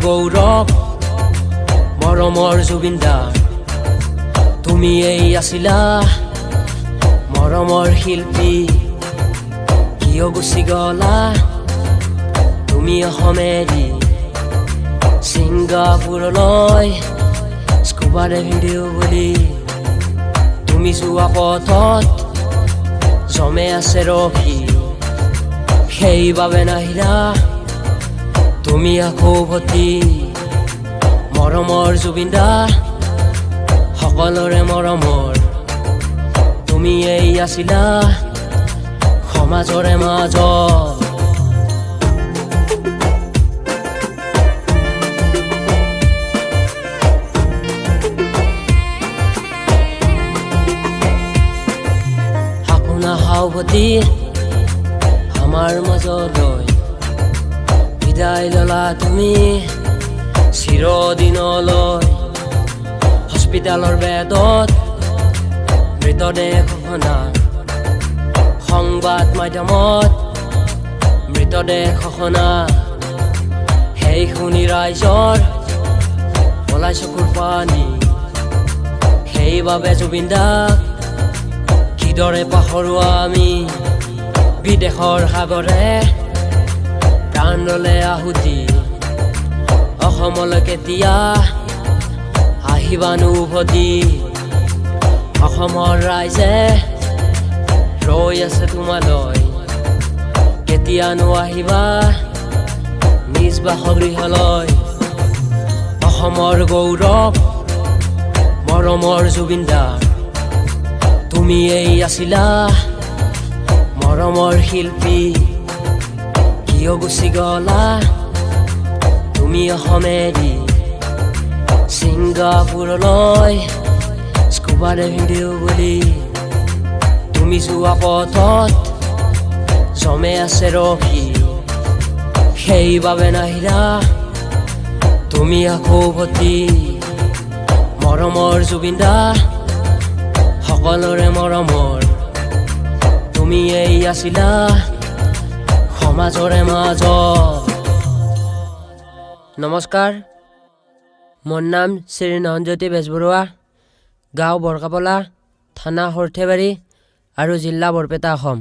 গৌৰৱ মৰমৰ জুবিনদাৰ তুমিয়েই আছিলা মৰমৰ শিল্পী কিয় গুচি গলা তুমি অসমেৰি ছিংগাপুৰলৈ স্কুবা ডাইভিং দিওঁ বুলি তুমি যোৱা পথত জমে আছে ৰখি সেইবাবে নাহিলা তুমি আকৌ উভতি মৰমৰ জুবিনদা সকলোৰে মৰমৰ তুমিয়েই আছিলা সমাজৰে মাজত সাউভতি আমাৰ মাজলৈ বিদায় ললা তুমি চিৰদিনলৈ হস্পিটালৰ বেদত মৃতদেহ ঘোষণা সংবাদ মাধ্যমত মৃতদেহ ঘোষণা সেই শুনি ৰাইজৰ পলাই চকুৰ পানী সেইবাবে জুবিনদাক কিদৰে পাহৰোৱা আমি বিদেশৰ সাগৰে প্ৰাণ ললে আহুতি অসমলৈ কেতিয়া আহিবানো উভতি অসমৰ ৰাইজে ৰৈ আছে তোমালৈ কেতিয়ানো আহিবা নিজ বাসগৃহলৈ অসমৰ গৌৰৱ মৰমৰ জুবিনদাৰ তুমিয়েই আছিলা মৰমৰ শিল্পী কিয় গুচি গলা তুমি অসমেৰি ছিংগাপুৰলৈ স্কুবা ডাইভিং দিওঁ বুলি তুমি যোৱা পথত জমে আছে ৰখি সেইবাবে নাহিলা তুমি আকৌ উভতি মৰমৰ জুবিনদা সকলোৰে মৰমৰ তুমিয়েই আছিলা সমাজৰে মাজত নমস্কাৰ মোৰ নাম শ্ৰী নয়নজ্যোতি বেজবৰুৱা গাঁও বৰকাপলা থানা সৰ্থেবাৰী আৰু জিলা বৰপেটা অসম